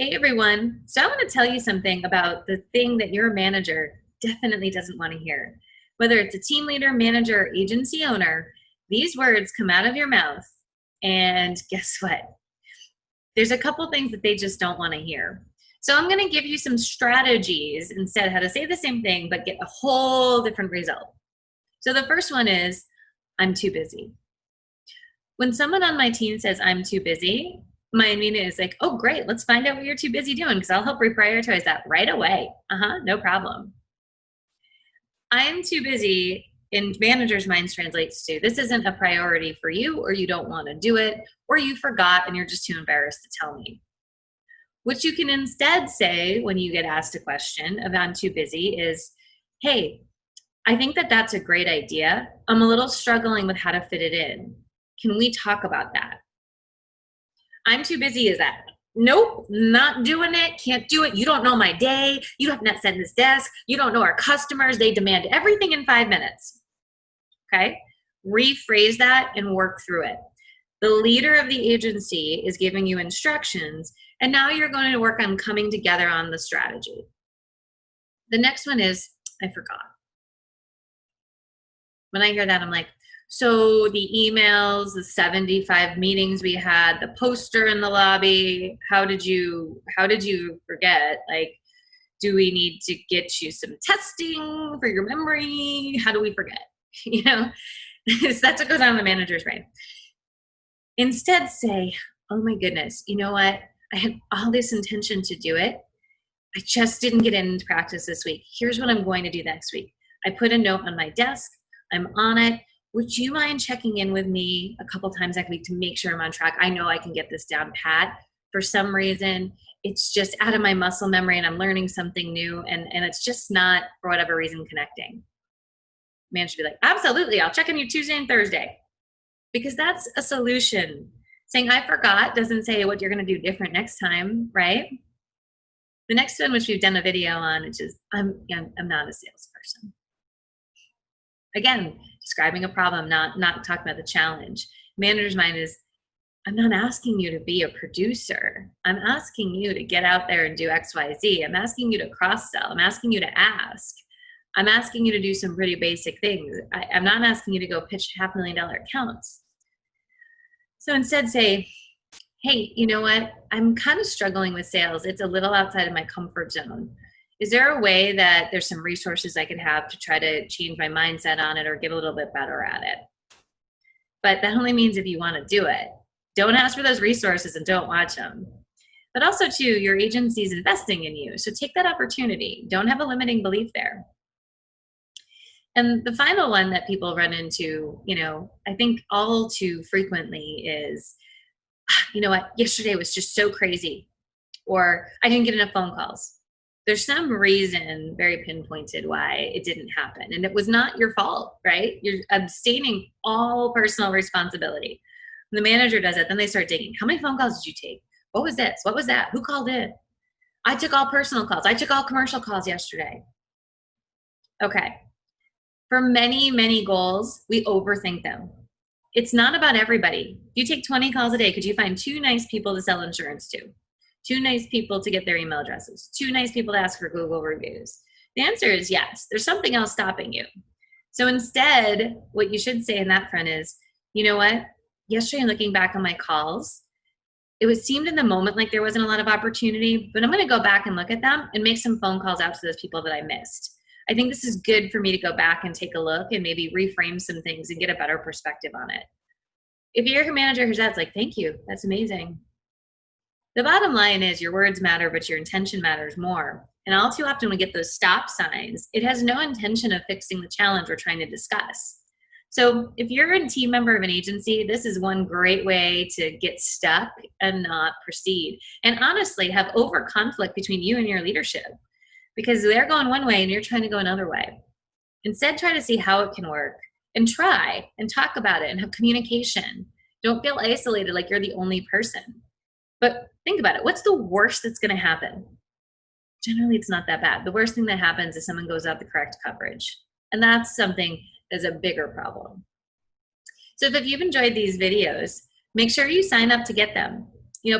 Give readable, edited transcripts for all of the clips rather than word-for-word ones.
Hey everyone. So I want to tell you something about the thing that your manager definitely doesn't want to hear. Whether it's a team leader, manager, or agency owner, these words come out of your mouth, and guess what? There's a couple things that they just don't want to hear. So I'm going to give you some strategies instead how to say the same thing but get a whole different result. So the first one is, I'm too busy. When someone on my team says I'm too busy, my immediate is like, oh, great, let's find out what you're too busy doing because I'll help reprioritize that right away. No problem. I'm too busy in manager's minds translates to this isn't a priority for you, or you don't want to do it, or you forgot and you're just too embarrassed to tell me. What you can instead say when you get asked a question of I'm too busy is, hey, I think that that's a great idea. I'm a little struggling with how to fit it in. Can we talk about that? I'm too busy is that, nope, not doing it, can't do it. You don't know my day. You have not sent this desk. You don't know our customers. They demand everything in 5 minutes. Okay? Rephrase that and work through it. The leader of the agency is giving you instructions, and now you're going to work on coming together on the strategy. The next one is, I forgot. When I hear that, I'm like, so the emails, the 75 meetings we had, the poster in the lobby, how did you forget? Like, do we need to get you some testing for your memory? How do we forget? You know, so that's what goes on in the manager's brain. Instead say, oh my goodness, you know what? I had all this intention to do it. I just didn't get into practice this week. Here's what I'm going to do next week. I put a note on my desk. I'm on it. Would you mind checking in with me a couple times that week to make sure I'm on track? I know I can get this down pat. For some reason, it's just out of my muscle memory and I'm learning something new and it's just not, for whatever reason, connecting. Man should be like, absolutely, I'll check on you Tuesday and Thursday. Because that's a solution. Saying I forgot doesn't say what you're going to do different next time, right? The next one, which we've done a video on, which is I'm not a salesperson. Again, describing a problem, not talking about the challenge. Manager's mind is, I'm not asking you to be a producer. I'm asking you to get out there and do X, Y, Z. I'm asking you to cross-sell. I'm asking you to ask. I'm asking you to do some pretty basic things. I'm not asking you to go pitch $500,000 accounts. So instead say, hey, you know what? I'm kind of struggling with sales. It's a little outside of my comfort zone. Is there a way that there's some resources I could have to try to change my mindset on it or get a little bit better at it? But that only means if you want to do it. Don't ask for those resources and don't watch them. But also, too, your agency is investing in you. So take that opportunity. Don't have a limiting belief there. And the final one that people run into, I think all too frequently is, you know what, yesterday was just so crazy, or I didn't get enough phone calls. There's some reason very pinpointed why it didn't happen. And it was not your fault, right? You're abstaining all personal responsibility. When the manager does it, then they start digging. How many phone calls did you take? What was this? What was that? Who called in? I took all personal calls. I took all commercial calls yesterday. Okay. For many, many goals, we overthink them. It's not about everybody. If you take 20 calls a day, could you find 2 nice people to sell insurance to? 2 nice people to get their email addresses? 2 nice people to ask for Google reviews? The answer is yes. There's something else stopping you. So instead, what you should say in that front is, you know what? Yesterday, looking back on my calls, seemed in the moment like there wasn't a lot of opportunity, but I'm going to go back and look at them and make some phone calls out to those people that I missed. I think this is good for me to go back and take a look and maybe reframe some things and get a better perspective on it. If you're a manager who's that's like, thank you, that's amazing. The bottom line is your words matter, but your intention matters more. And all too often we get those stop signs. It has no intention of fixing the challenge we're trying to discuss. So if you're a team member of an agency, this is one great way to get stuck and not proceed. And honestly, have over conflict between you and your leadership, because they're going one way and you're trying to go another way. Instead, try to see how it can work and try and talk about it and have communication. Don't feel isolated like you're the only person. But think about it. What's the worst that's going to happen? Generally, it's not that bad. The worst thing that happens is someone goes out the correct coverage. And that's something that's a bigger problem. So if you've enjoyed these videos, make sure you sign up to get them.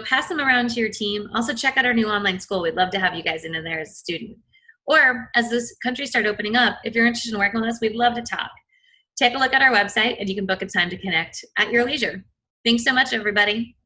pass them around to your team. Also check out our new online school. We'd love to have you guys into there as a student. Or as this country start opening up, if you're interested in working with us, we'd love to talk. Take a look at our website and you can book a time to connect at your leisure. Thanks so much, everybody.